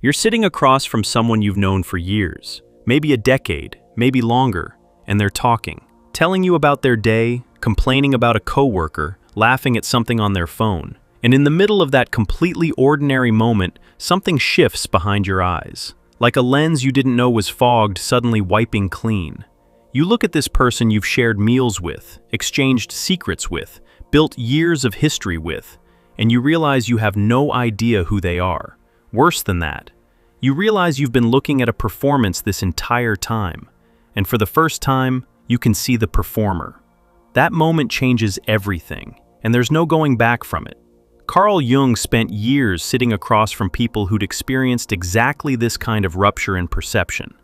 You're sitting across from someone you've known for years, maybe a decade, maybe longer, and they're talking, telling you about their day, complaining about a coworker, laughing at something on their phone. And in the middle of that completely ordinary moment, something shifts behind your eyes, like a lens you didn't know was fogged suddenly wiping clean. You look at this person you've shared meals with, exchanged secrets with, built years of history with, and you realize you have no idea who they are. Worse than that, you realize you've been looking at a performance this entire time, and for the first time, you can see the performer. That moment changes everything, and there's no going back from it. Carl Jung spent years sitting across from people who'd experienced exactly this kind of rupture in perception.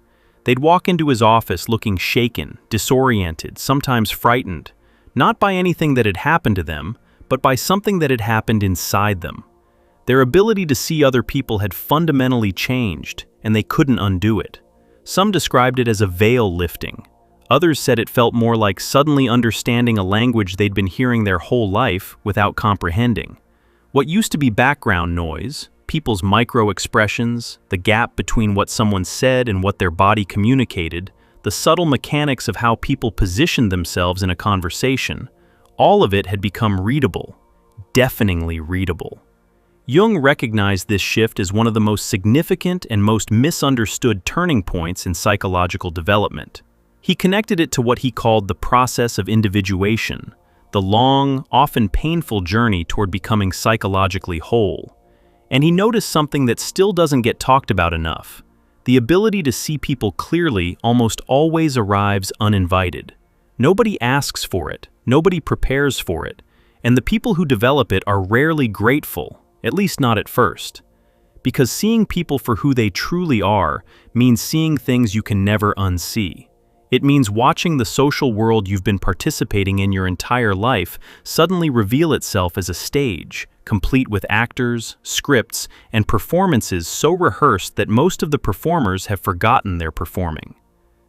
They'd walk into his office looking shaken, disoriented, sometimes frightened, not by anything that had happened to them, but by something that had happened inside them. Their ability to see other people had fundamentally changed, and they couldn't undo it. Some described it as a veil lifting. Others said it felt more like suddenly understanding a language they'd been hearing their whole life without comprehending. What used to be background noise, people's micro-expressions, the gap between what someone said and what their body communicated, the subtle mechanics of how people positioned themselves in a conversation, all of it had become readable, deafeningly readable. Jung recognized this shift as one of the most significant and most misunderstood turning points in psychological development. He connected it to what he called the process of individuation, the long, often painful journey toward becoming psychologically whole. And he noticed something that still doesn't get talked about enough. The ability to see people clearly almost always arrives uninvited. Nobody asks for it, nobody prepares for it, and the people who develop it are rarely grateful, at least not at first. Because seeing people for who they truly are means seeing things you can never unsee. It means watching the social world you've been participating in your entire life suddenly reveal itself as a stage, complete with actors, scripts, and performances so rehearsed that most of the performers have forgotten they're performing.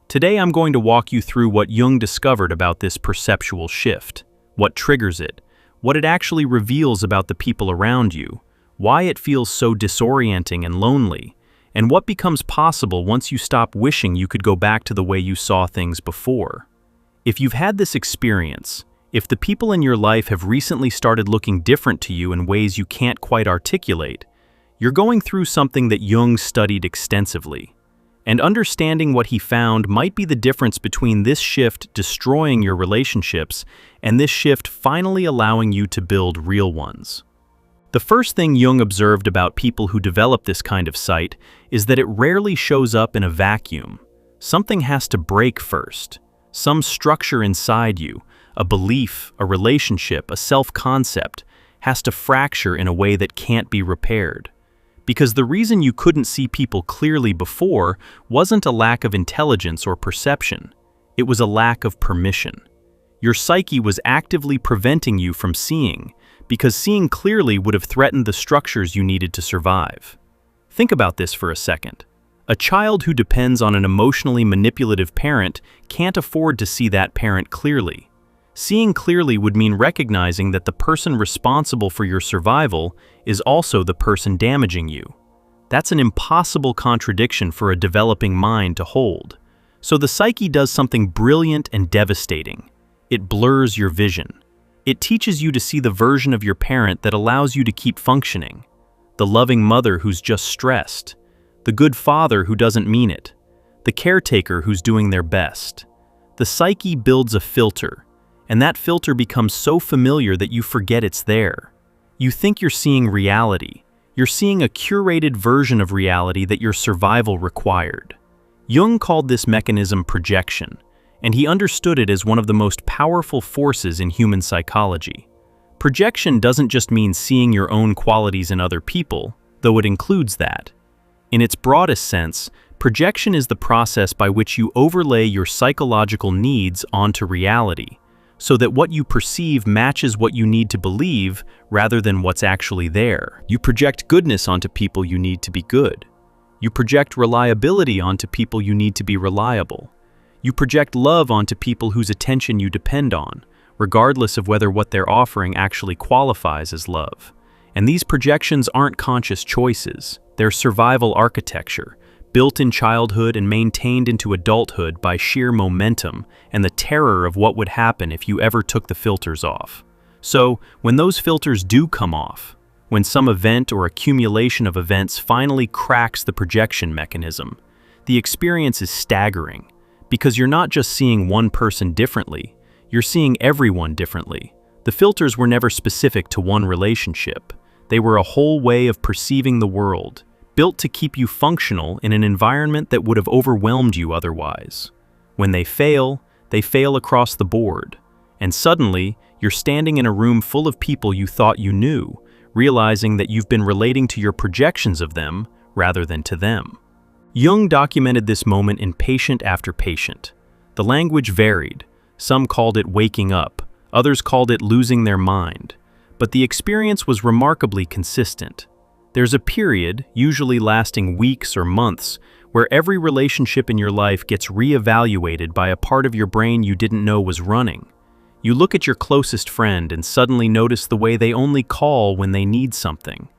Today I'm going to walk you through what Jung discovered about this perceptual shift, what triggers it, what it actually reveals about the people around you, why it feels so disorienting and lonely, and what becomes possible once you stop wishing you could go back to the way you saw things before. If you've had this experience, if the people in your life have recently started looking different to you in ways you can't quite articulate, you're going through something that Jung studied extensively. And understanding what he found might be the difference between this shift destroying your relationships and this shift finally allowing you to build real ones. The first thing Jung observed about people who develop this kind of sight is that it rarely shows up in a vacuum. Something has to break first. Some structure inside you, a belief, a relationship, a self-concept, has to fracture in a way that can't be repaired. Because the reason you couldn't see people clearly before wasn't a lack of intelligence or perception. It was a lack of permission. Your psyche was actively preventing you from seeing, because seeing clearly would have threatened the structures you needed to survive. Think about this for a second. A child who depends on an emotionally manipulative parent can't afford to see that parent clearly. Seeing clearly would mean recognizing that the person responsible for your survival is also the person damaging you. That's an impossible contradiction for a developing mind to hold. So the psyche does something brilliant and devastating. It blurs your vision. It teaches you to see the version of your parent that allows you to keep functioning. The loving mother who's just stressed. The good father who doesn't mean it. The caretaker who's doing their best. The psyche builds a filter, and that filter becomes so familiar that you forget it's there. You think you're seeing reality. You're seeing a curated version of reality that your survival required. Jung called this mechanism projection, and he understood it as one of the most powerful forces in human psychology. Projection doesn't just mean seeing your own qualities in other people, though it includes that. In its broadest sense, projection is the process by which you overlay your psychological needs onto reality, so that what you perceive matches what you need to believe rather than what's actually there. You project goodness onto people you need to be good. You project reliability onto people you need to be reliable. You project love onto people whose attention you depend on, regardless of whether what they're offering actually qualifies as love. And these projections aren't conscious choices. their survival architecture, built in childhood and maintained into adulthood by sheer momentum and the terror of what would happen if you ever took the filters off. So, when those filters do come off, when some event or accumulation of events finally cracks the projection mechanism, the experience is staggering, because you're not just seeing one person differently, you're seeing everyone differently. The filters were never specific to one relationship. They were a whole way of perceiving the world, built to keep you functional in an environment that would have overwhelmed you otherwise. When they fail across the board. And suddenly, you're standing in a room full of people you thought you knew, realizing that you've been relating to your projections of them rather than to them. Jung documented this moment in patient after patient. The language varied. Some called it waking up, others called it losing their mind. But the experience was remarkably consistent. There's a period, usually lasting weeks or months, where every relationship in your life gets re-evaluated by a part of your brain you didn't know was running. You look at your closest friend and suddenly notice the way they only call when they need something.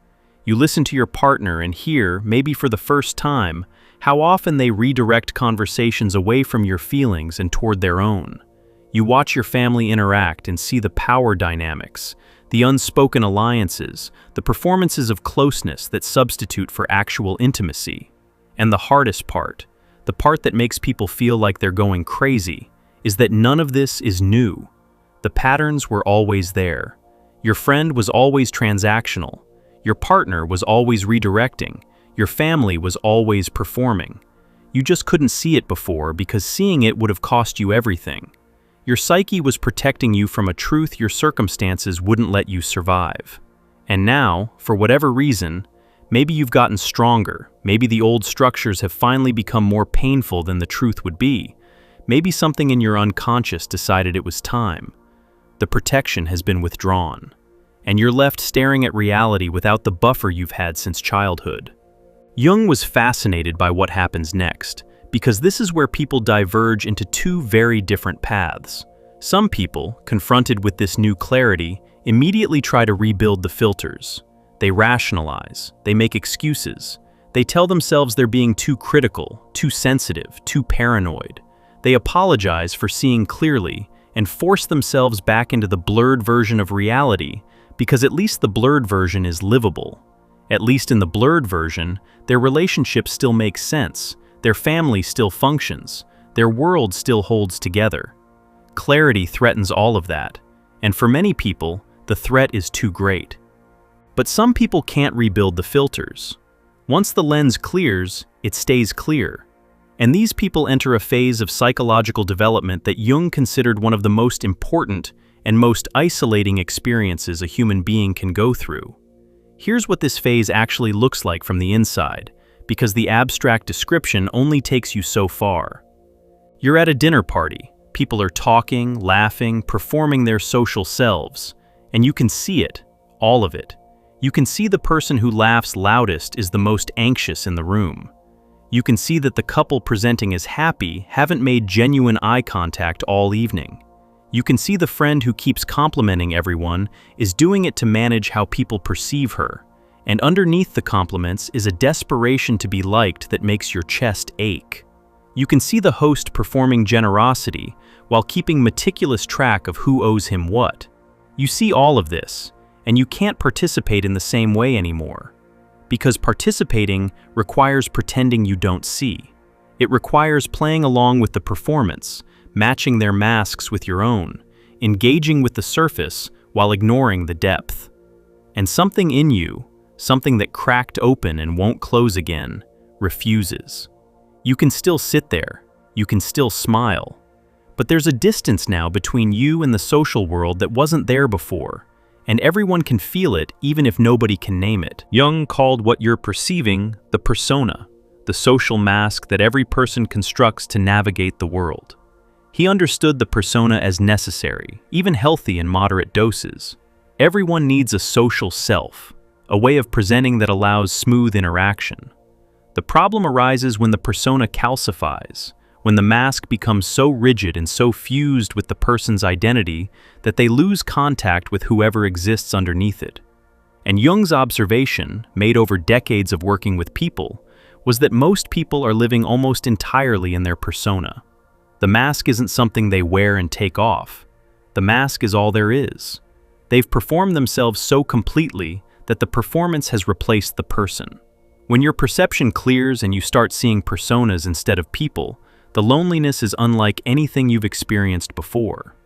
You listen to your partner and hear, maybe for the first time, how often they redirect conversations away from your feelings and toward their own. You watch your family interact and see the power dynamics, the unspoken alliances, the performances of closeness that substitute for actual intimacy. And the hardest part, the part that makes people feel like they're going crazy, is that none of this is new. The patterns were always there. Your friend was always transactional. Your partner was always redirecting. Your family was always performing. You just couldn't see it before because seeing it would have cost you everything. Your psyche was protecting you from a truth your circumstances wouldn't let you survive. And now, for whatever reason, maybe you've gotten stronger, maybe the old structures have finally become more painful than the truth would be. Maybe something in your unconscious decided it was time. The protection has been withdrawn, and you're left staring at reality without the buffer you've had since childhood. Jung was fascinated by what happens next, because this is where people diverge into two very different paths. Some people, confronted with this new clarity, immediately try to rebuild the filters. They rationalize, they make excuses. They tell themselves they're being too critical, too sensitive, too paranoid. They apologize for seeing clearly and force themselves back into the blurred version of reality, because at least the blurred version is livable. At least in the blurred version, their relationship still makes sense, their family still functions, their world still holds together. Clarity threatens all of that, and for many people, the threat is too great. But some people can't rebuild the filters. Once the lens clears, it stays clear. And these people enter a phase of psychological development that Jung considered one of the most important and most isolating experiences a human being can go through. Here's what this phase actually looks like from the inside, because the abstract description only takes you so far. You're at a dinner party. People are talking, laughing, performing their social selves, and you can see it, all of it. You can see the person who laughs loudest is the most anxious in the room. You can see that the couple presenting as happy haven't made genuine eye contact all evening. You can see the friend who keeps complimenting everyone is doing it to manage how people perceive her. And underneath the compliments is a desperation to be liked that makes your chest ache. You can see the host performing generosity while keeping meticulous track of who owes him what. You see all of this, and you can't participate in the same way anymore. Because participating requires pretending you don't see. It requires playing along with the performance, matching their masks with your own, engaging with the surface while ignoring the depth. And something in you, something that cracked open and won't close again, refuses. You can still sit there, you can still smile, but there's a distance now between you and the social world that wasn't there before, and everyone can feel it even if nobody can name it. Jung called what you're perceiving the persona, the social mask that every person constructs to navigate the world. He understood the persona as necessary, even healthy in moderate doses. Everyone needs a social self, a way of presenting that allows smooth interaction. The problem arises when the persona calcifies, when the mask becomes so rigid and so fused with the person's identity that they lose contact with whoever exists underneath it. And Jung's observation, made over decades of working with people, was that most people are living almost entirely in their persona. The mask isn't something they wear and take off. The mask is all there is. They've performed themselves so completely that the performance has replaced the person. When your perception clears and you start seeing personas instead of people, the loneliness is unlike anything you've experienced before.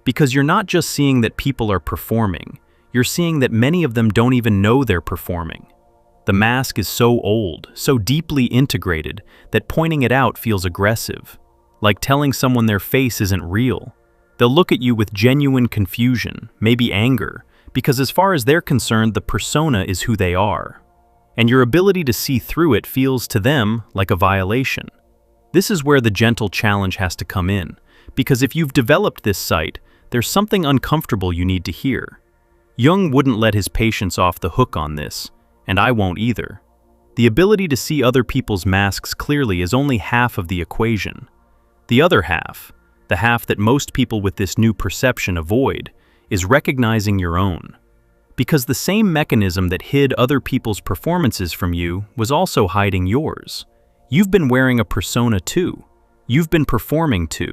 Because you're not just seeing that people are performing, you're seeing that many of them don't even know they're performing. The mask is so old, so deeply integrated, that pointing it out feels aggressive. Like telling someone their face isn't real. They'll look at you with genuine confusion, maybe anger, because as far as they're concerned, the persona is who they are. And your ability to see through it feels to them like a violation. This is where the gentle challenge has to come in, because if you've developed this sight, there's something uncomfortable you need to hear. Jung wouldn't let his patients off the hook on this, and I won't either. The ability to see other people's masks clearly is only half of the equation. The other half, the half that most people with this new perception avoid, is recognizing your own. Because the same mechanism that hid other people's performances from you was also hiding yours. You've been wearing a persona too. You've been performing too.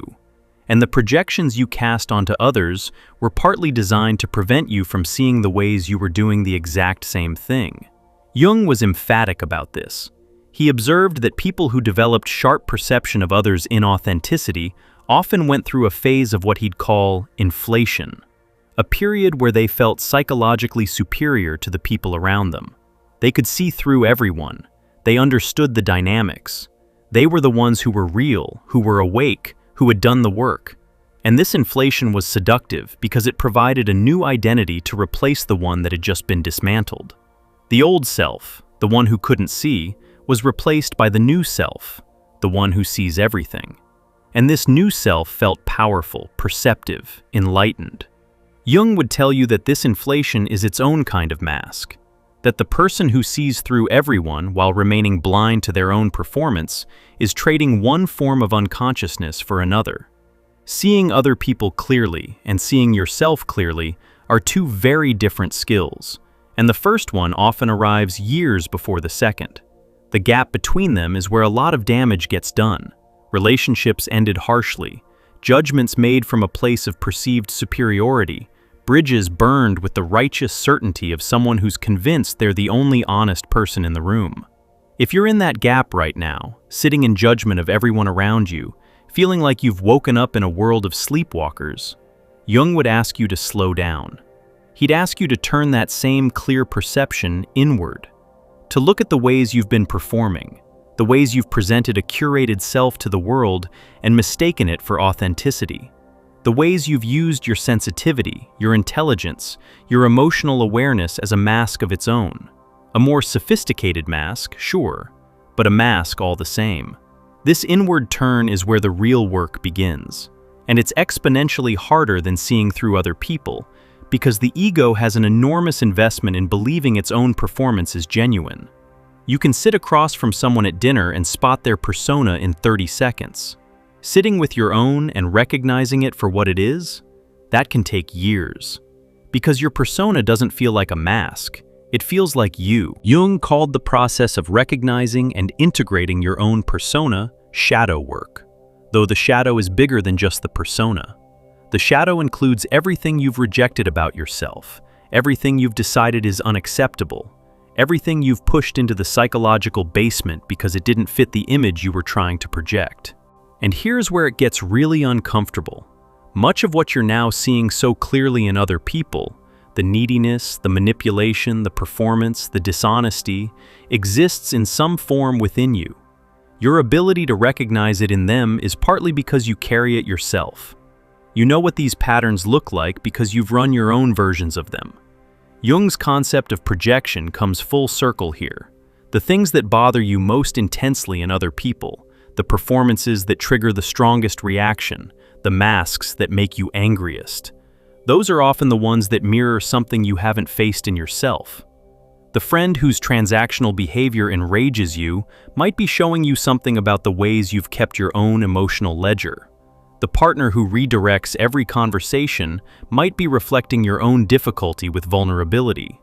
And the projections you cast onto others were partly designed to prevent you from seeing the ways you were doing the exact same thing. Jung was emphatic about this. He observed that people who developed sharp perception of others' inauthenticity often went through a phase of what he'd call inflation, a period where they felt psychologically superior to the people around them. They could see through everyone. They understood the dynamics. They were the ones who were real, who were awake, who had done the work. And this inflation was seductive because it provided a new identity to replace the one that had just been dismantled. The old self, the one who couldn't see, was replaced by the new self, the one who sees everything. And this new self felt powerful, perceptive, enlightened. Jung would tell you that this inflation is its own kind of mask, that the person who sees through everyone while remaining blind to their own performance is trading one form of unconsciousness for another. Seeing other people clearly and seeing yourself clearly are two very different skills, and the first one often arrives years before the second. The gap between them is where a lot of damage gets done. Relationships ended harshly, judgments made from a place of perceived superiority, bridges burned with the righteous certainty of someone who's convinced they're the only honest person in the room. If you're in that gap right now, sitting in judgment of everyone around you, feeling like you've woken up in a world of sleepwalkers, Jung would ask you to slow down. He'd ask you to turn that same clear perception inward, to look at the ways you've been performing, the ways you've presented a curated self to the world and mistaken it for authenticity. The ways you've used your sensitivity, your intelligence, your emotional awareness as a mask of its own. A more sophisticated mask, sure, but a mask all the same. This inward turn is where the real work begins, and it's exponentially harder than seeing through other people, because the ego has an enormous investment in believing its own performance is genuine. You can sit across from someone at dinner and spot their persona in 30 seconds. Sitting with your own and recognizing it for what it is, that can take years. Because your persona doesn't feel like a mask, it feels like you. Jung called the process of recognizing and integrating your own persona shadow work, though the shadow is bigger than just the persona. The shadow includes everything you've rejected about yourself, everything you've decided is unacceptable, everything you've pushed into the psychological basement because it didn't fit the image you were trying to project. And here's where it gets really uncomfortable. Much of what you're now seeing so clearly in other people, the neediness, the manipulation, the performance, the dishonesty, exists in some form within you. Your ability to recognize it in them is partly because you carry it yourself. You know what these patterns look like because you've run your own versions of them. Jung's concept of projection comes full circle here. The things that bother you most intensely in other people, the performances that trigger the strongest reaction, the masks that make you angriest. Those are often the ones that mirror something you haven't faced in yourself. The friend whose transactional behavior enrages you might be showing you something about the ways you've kept your own emotional ledger. The partner who redirects every conversation might be reflecting your own difficulty with vulnerability.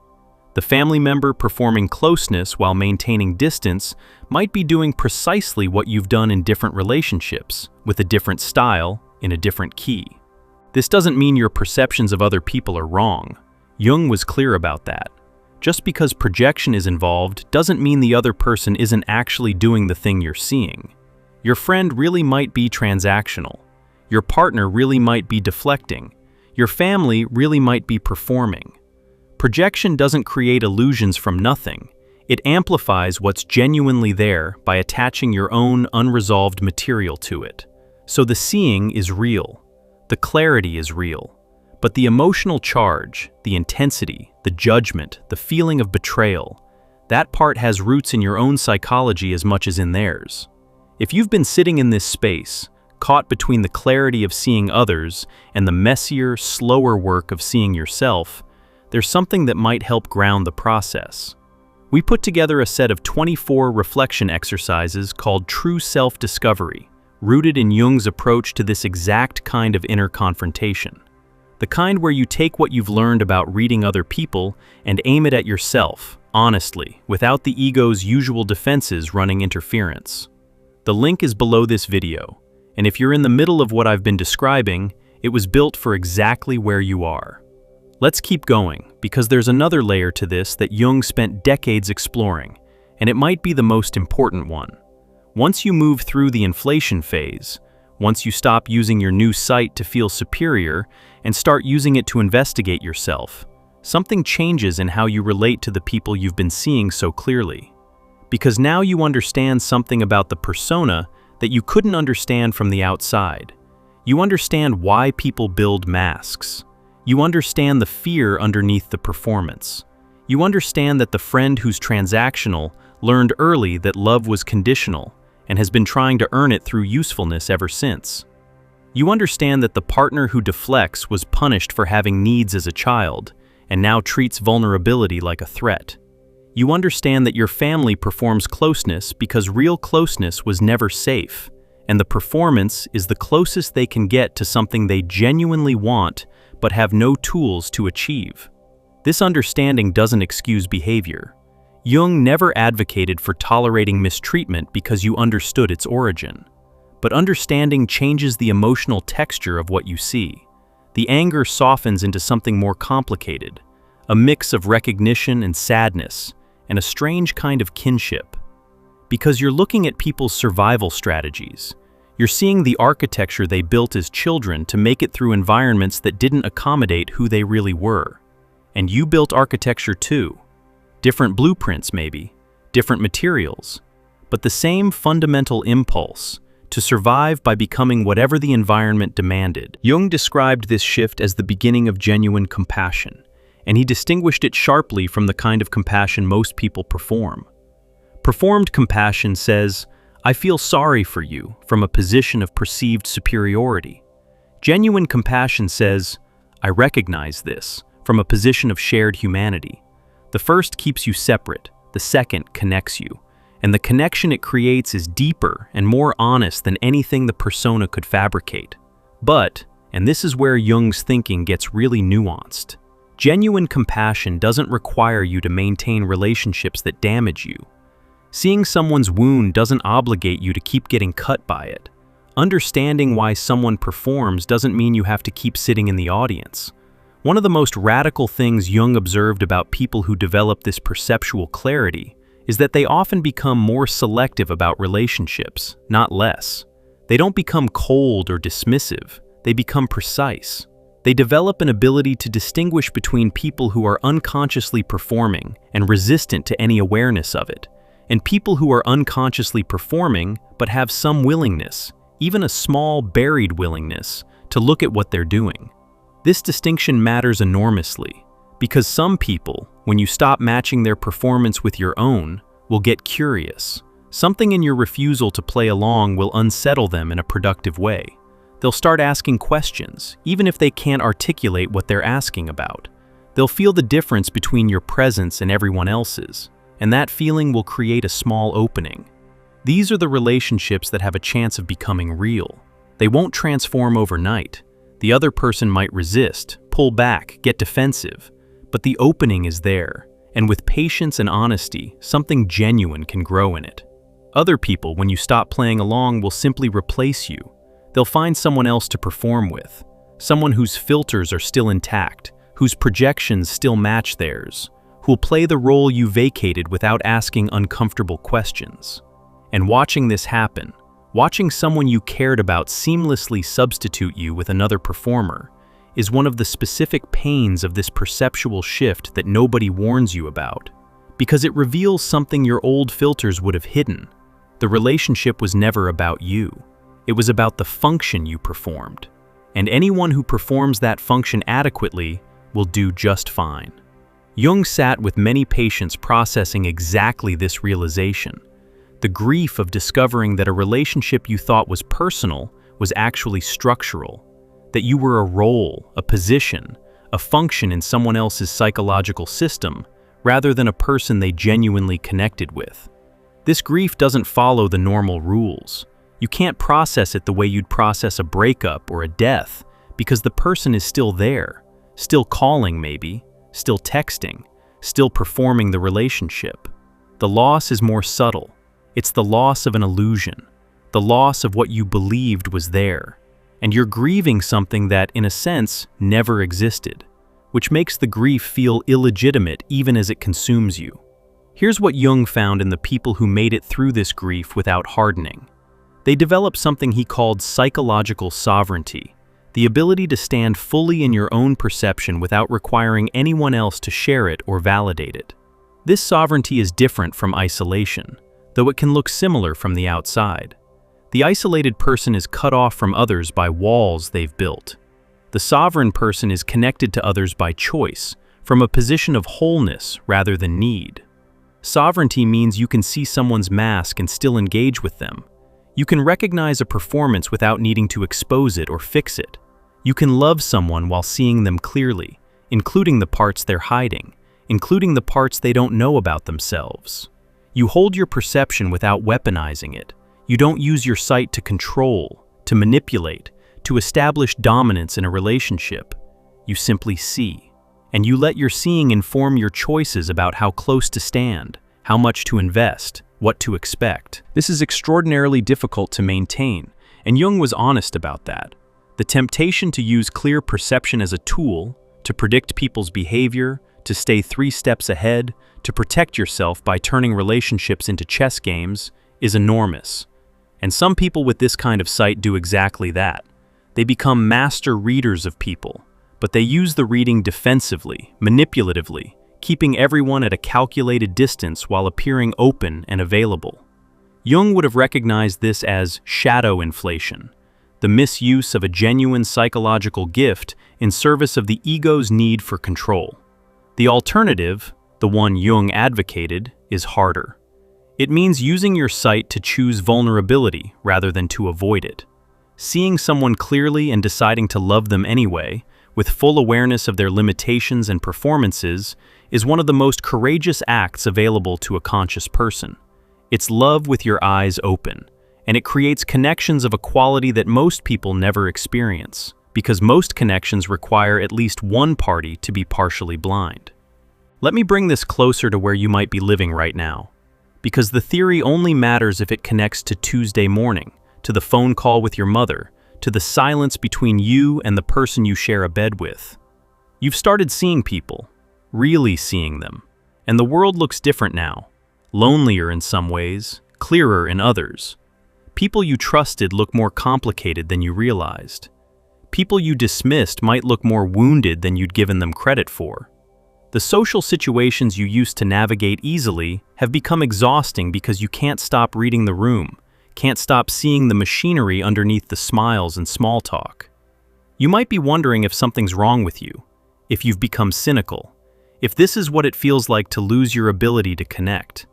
The family member performing closeness while maintaining distance might be doing precisely what you've done in different relationships, with a different style, in a different key. This doesn't mean your perceptions of other people are wrong. Jung was clear about that. Just because projection is involved doesn't mean the other person isn't actually doing the thing you're seeing. Your friend really might be transactional. Your partner really might be deflecting. Your family really might be performing. Projection doesn't create illusions from nothing. It amplifies what's genuinely there by attaching your own unresolved material to it. So the seeing is real. The clarity is real. But the emotional charge, the intensity, the judgment, the feeling of betrayal, that part has roots in your own psychology as much as in theirs. If you've been sitting in this space, caught between the clarity of seeing others and the messier, slower work of seeing yourself, there's something that might help ground the process. We put together a set of 24 reflection exercises called True Self-Discovery, rooted in Jung's approach to this exact kind of inner confrontation. The kind where you take what you've learned about reading other people and aim it at yourself, honestly, without the ego's usual defenses running interference. The link is below this video, and if you're in the middle of what I've been describing, it was built for exactly where you are. Let's keep going, because there's another layer to this that Jung spent decades exploring, and it might be the most important one. Once you move through the inflation phase, once you stop using your new sight to feel superior and start using it to investigate yourself, something changes in how you relate to the people you've been seeing so clearly. Because now you understand something about the persona that you couldn't understand from the outside. You understand why people build masks. You understand the fear underneath the performance. You understand that the friend who's transactional learned early that love was conditional and has been trying to earn it through usefulness ever since. You understand that the partner who deflects was punished for having needs as a child and now treats vulnerability like a threat. You understand that your family performs closeness because real closeness was never safe, and the performance is the closest they can get to something they genuinely want but have no tools to achieve. This understanding doesn't excuse behavior. Jung never advocated for tolerating mistreatment because you understood its origin. But understanding changes the emotional texture of what you see. The anger softens into something more complicated, a mix of recognition and sadness, and a strange kind of kinship. Because you're looking at people's survival strategies. You're seeing the architecture they built as children to make it through environments that didn't accommodate who they really were. And you built architecture too. Different blueprints maybe, different materials, but the same fundamental impulse to survive by becoming whatever the environment demanded. Jung described this shift as the beginning of genuine compassion, and he distinguished it sharply from the kind of compassion most people perform. Performed compassion says, "I feel sorry for you," from a position of perceived superiority. Genuine compassion says, "I recognize this," from a position of shared humanity. The first keeps you separate, the second connects you, and the connection it creates is deeper and more honest than anything the persona could fabricate. But, and this is where Jung's thinking gets really nuanced, genuine compassion doesn't require you to maintain relationships that damage you. Seeing someone's wound doesn't obligate you to keep getting cut by it. Understanding why someone performs doesn't mean you have to keep sitting in the audience. One of the most radical things Jung observed about people who develop this perceptual clarity is that they often become more selective about relationships, not less. They don't become cold or dismissive, they become precise. They develop an ability to distinguish between people who are unconsciously performing and resistant to any awareness of it, and people who are unconsciously performing but have some willingness, even a small buried willingness, to look at what they're doing. This distinction matters enormously, because some people, when you stop matching their performance with your own, will get curious. Something in your refusal to play along will unsettle them in a productive way. They'll start asking questions, even if they can't articulate what they're asking about. They'll feel the difference between your presence and everyone else's, and that feeling will create a small opening. These are the relationships that have a chance of becoming real. They won't transform overnight. The other person might resist, pull back, get defensive, but the opening is there, And with patience and honesty, something genuine can grow in it. Other people, when you stop playing along, will simply replace you. They'll find someone else to perform with, someone whose filters are still intact, whose projections still match theirs, who'll play the role you vacated without asking uncomfortable questions. And watching this happen, watching someone you cared about seamlessly substitute you with another performer, is one of the specific pains of this perceptual shift that nobody warns you about, because it reveals something your old filters would have hidden. The relationship was never about you. It was about the function you performed. And anyone who performs that function adequately will do just fine. Jung sat with many patients processing exactly this realization. The grief of discovering that a relationship you thought was personal was actually structural, that you were a role, a position, a function in someone else's psychological system, rather than a person they genuinely connected with. This grief doesn't follow the normal rules. You can't process it the way you'd process a breakup or a death, because the person is still there, still calling maybe, still texting, still performing the relationship. The loss is more subtle. It's the loss of an illusion, the loss of what you believed was there. And you're grieving something that, in a sense, never existed, which makes the grief feel illegitimate even as it consumes you. Here's what Jung found in the people who made it through this grief without hardening. They developed something he called psychological sovereignty, the ability to stand fully in your own perception without requiring anyone else to share it or validate it. This sovereignty is different from isolation, though it can look similar from the outside. The isolated person is cut off from others by walls they've built. The sovereign person is connected to others by choice, from a position of wholeness rather than need. Sovereignty means you can see someone's mask and still engage with them. You can recognize a performance without needing to expose it or fix it. You can love someone while seeing them clearly, including the parts they're hiding, including the parts they don't know about themselves. You hold your perception without weaponizing it. You don't use your sight to control, to manipulate, to establish dominance in a relationship. You simply see. And you let your seeing inform your choices about how close to stand, how much to invest, what to expect. This is extraordinarily difficult to maintain, and Jung was honest about that. The temptation to use clear perception as a tool, to predict people's behavior, to stay 3 steps ahead, to protect yourself by turning relationships into chess games, is enormous. And some people with this kind of sight do exactly that. They become master readers of people, but they use the reading defensively, manipulatively, keeping everyone at a calculated distance while appearing open and available. Jung would have recognized this as shadow inflation, the misuse of a genuine psychological gift in service of the ego's need for control. The alternative, the one Jung advocated, is harder. It means using your sight to choose vulnerability rather than to avoid it. Seeing someone clearly and deciding to love them anyway, with full awareness of their limitations and performances, is one of the most courageous acts available to a conscious person. It's love with your eyes open, and it creates connections of a quality that most people never experience, because most connections require at least one party to be partially blind. Let me bring this closer to where you might be living right now, because the theory only matters if it connects to Tuesday morning, to the phone call with your mother, to the silence between you and the person you share a bed with. You've started seeing people, really seeing them, and the world looks different now, lonelier in some ways, clearer in others. People you trusted look more complicated than you realized. People you dismissed might look more wounded than you'd given them credit for. The social situations you used to navigate easily have become exhausting because you can't stop reading the room, can't stop seeing the machinery underneath the smiles and small talk. You might be wondering if something's wrong with you, if you've become cynical, if this is what it feels like to lose your ability to connect.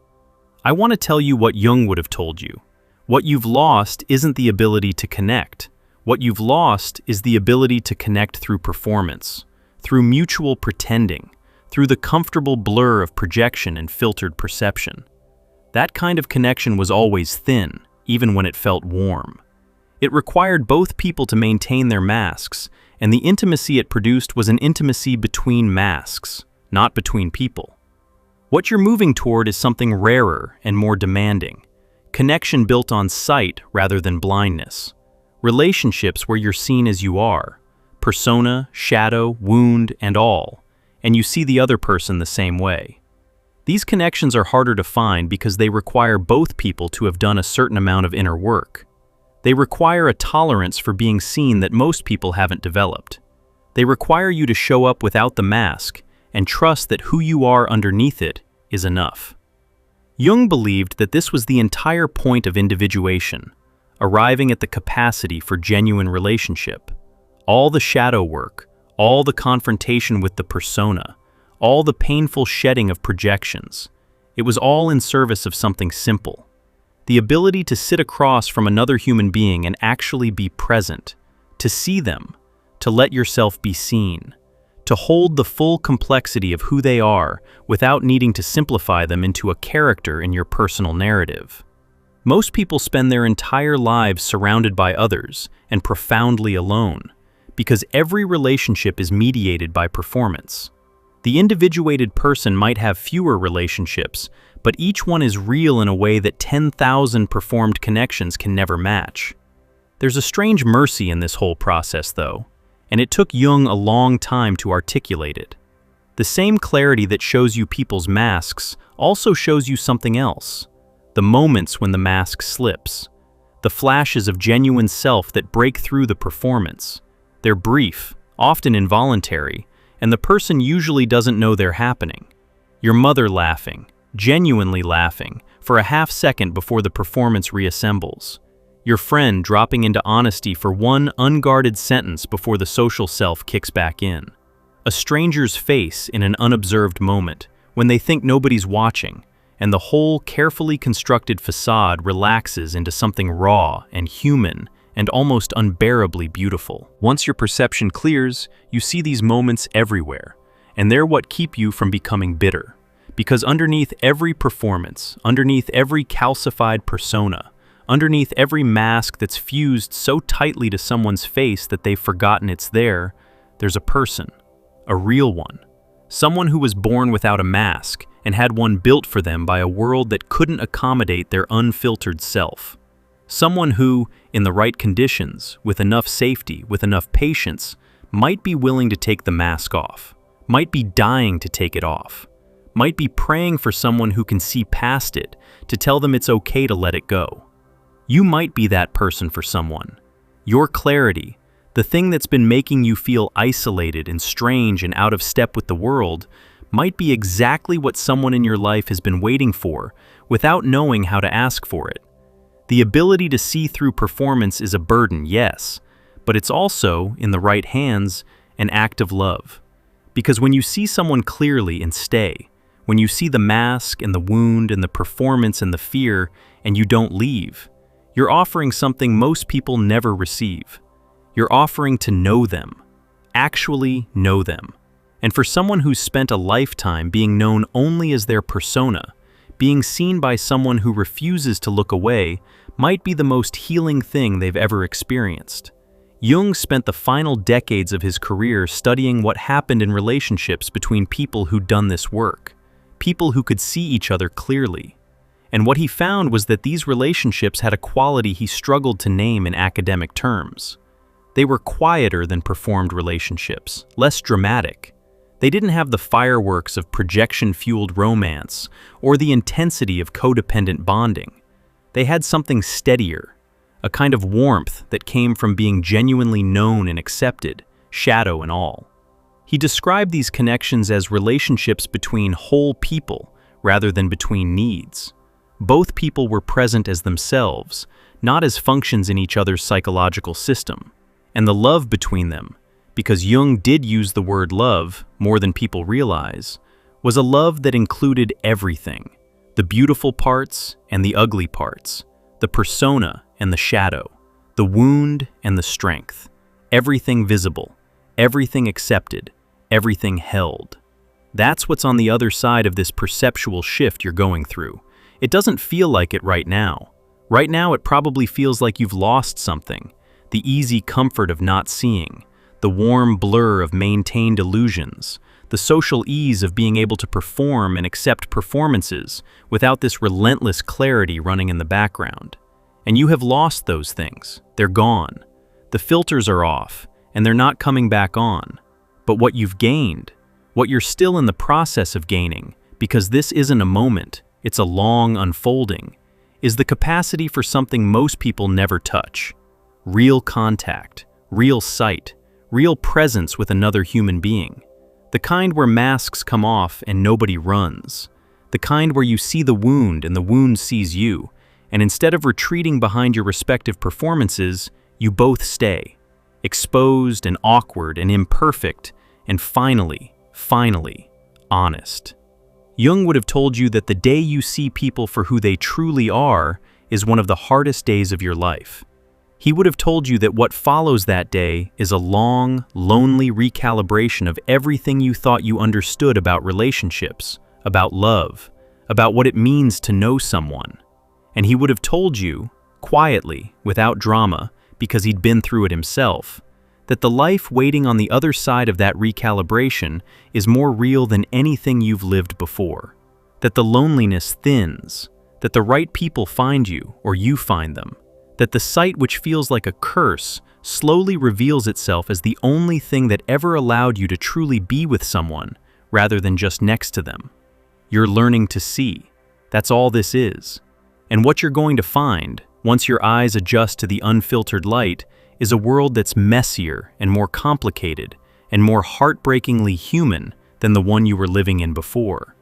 I want to tell you what Jung would have told you. What you've lost isn't the ability to connect. What you've lost is the ability to connect through performance, through mutual pretending, through the comfortable blur of projection and filtered perception. That kind of connection was always thin, even when it felt warm. It required both people to maintain their masks, and the intimacy it produced was an intimacy between masks, not between people. What you're moving toward is something rarer and more demanding. Connection built on sight rather than blindness. Relationships where you're seen as you are. Persona, shadow, wound, and all. And you see the other person the same way. These connections are harder to find because they require both people to have done a certain amount of inner work. They require a tolerance for being seen that most people haven't developed. They require you to show up without the mask and trust that who you are underneath it is enough. Jung believed that this was the entire point of individuation, arriving at the capacity for genuine relationship. All the shadow work, all the confrontation with the persona, all the painful shedding of projections. It was all in service of something simple. The ability to sit across from another human being and actually be present, to see them, to let yourself be seen, to hold the full complexity of who they are without needing to simplify them into a character in your personal narrative. Most people spend their entire lives surrounded by others and profoundly alone, because every relationship is mediated by performance. The individuated person might have fewer relationships, but each one is real in a way that 10,000 performed connections can never match. There's a strange mercy in this whole process, though, and it took Jung a long time to articulate it. The same clarity that shows you people's masks also shows you something else. The moments when the mask slips. The flashes of genuine self that break through the performance. They're brief, often involuntary, and the person usually doesn't know they're happening. Your mother laughing, genuinely laughing, for a half second before the performance reassembles. Your friend dropping into honesty for one unguarded sentence before the social self kicks back in. A stranger's face in an unobserved moment, when they think nobody's watching, and the whole carefully constructed facade relaxes into something raw and human and almost unbearably beautiful. Once your perception clears, you see these moments everywhere, and they're what keep you from becoming bitter. Because underneath every performance, underneath every calcified persona, underneath every mask that's fused so tightly to someone's face that they've forgotten it's there, there's a person, a real one. Someone who was born without a mask and had one built for them by a world that couldn't accommodate their unfiltered self. Someone who, in the right conditions, with enough safety, with enough patience, might be willing to take the mask off, might be dying to take it off, might be praying for someone who can see past it, to tell them it's okay to let it go. You might be that person for someone. Your clarity, the thing that's been making you feel isolated and strange and out of step with the world, might be exactly what someone in your life has been waiting for without knowing how to ask for it. The ability to see through performance is a burden, yes, but it's also, in the right hands, an act of love. Because when you see someone clearly and stay, when you see the mask and the wound and the performance and the fear, and you don't leave, you're offering something most people never receive. You're offering to know them, actually know them. And for someone who's spent a lifetime being known only as their persona, being seen by someone who refuses to look away might be the most healing thing they've ever experienced. Jung spent the final decades of his career studying what happened in relationships between people who'd done this work, people who could see each other clearly. And what he found was that these relationships had a quality he struggled to name in academic terms. They were quieter than performed relationships, less dramatic. They didn't have the fireworks of projection-fueled romance or the intensity of codependent bonding. They had something steadier, a kind of warmth that came from being genuinely known and accepted, shadow and all. He described these connections as relationships between whole people rather than between needs. Both people were present as themselves, not as functions in each other's psychological system. And the love between them, because Jung did use the word love more than people realize, was a love that included everything. The beautiful parts and the ugly parts, the persona and the shadow, the wound and the strength, everything visible, everything accepted, everything held. That's what's on the other side of this perceptual shift you're going through. It doesn't feel like it right now. Right now it probably feels like you've lost something, the easy comfort of not seeing, the warm blur of maintained illusions, the social ease of being able to perform and accept performances without this relentless clarity running in the background. And you have lost those things. They're gone. The filters are off, and they're not coming back on. But what you've gained, what you're still in the process of gaining, because this isn't a moment, it's a long unfolding, is the capacity for something most people never touch. Real contact, real sight, real presence with another human being. The kind where masks come off and nobody runs. The kind where you see the wound and the wound sees you, and instead of retreating behind your respective performances, you both stay, exposed and awkward and imperfect, and finally, honest. Jung would have told you that the day you see people for who they truly are is one of the hardest days of your life. He would have told you that what follows that day is a long, lonely recalibration of everything you thought you understood about relationships, about love, about what it means to know someone. And he would have told you, quietly, without drama, because he'd been through it himself, that the life waiting on the other side of that recalibration is more real than anything you've lived before, that the loneliness thins, that the right people find you or you find them, that the sight which feels like a curse slowly reveals itself as the only thing that ever allowed you to truly be with someone rather than just next to them. You're learning to see. That's all this is. And what you're going to find, once your eyes adjust to the unfiltered light, is a world that's messier and more complicated and more heartbreakingly human than the one you were living in before.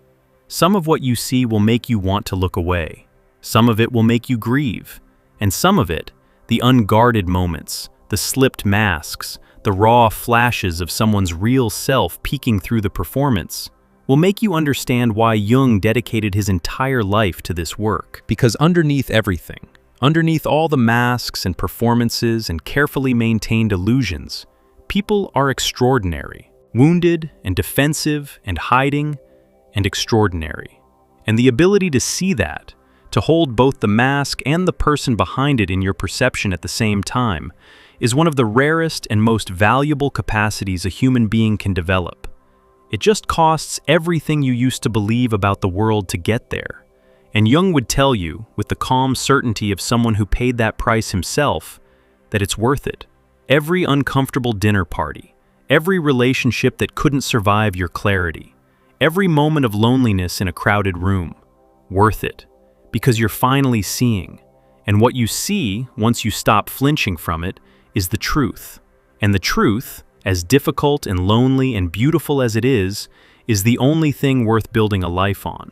Some of what you see will make you want to look away. Some of it will make you grieve. And some of it, the unguarded moments, the slipped masks, the raw flashes of someone's real self peeking through the performance, will make you understand why Jung dedicated his entire life to this work. Because underneath everything, underneath all the masks and performances and carefully maintained illusions, people are extraordinary, wounded and defensive and hiding and extraordinary. And the ability to see that, to hold both the mask and the person behind it in your perception at the same time, is one of the rarest and most valuable capacities a human being can develop. It just costs everything you used to believe about the world to get there. And Jung would tell you, with the calm certainty of someone who paid that price himself, that it's worth it. Every uncomfortable dinner party, every relationship that couldn't survive your clarity, every moment of loneliness in a crowded room, worth it. Because you're finally seeing. And what you see, once you stop flinching from it, is the truth. And the truth, as difficult and lonely and beautiful as it is the only thing worth building a life on.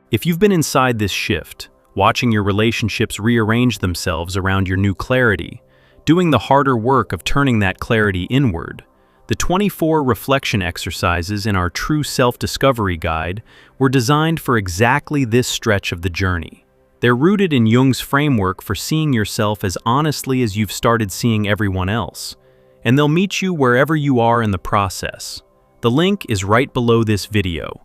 If you've been inside this shift, watching your relationships rearrange themselves around your new clarity, doing the harder work of turning that clarity inward, the 24 reflection exercises in our True Self-Discovery Guide were designed for exactly this stretch of the journey. They're rooted in Jung's framework for seeing yourself as honestly as you've started seeing everyone else, and they'll meet you wherever you are in the process. The link is right below this video.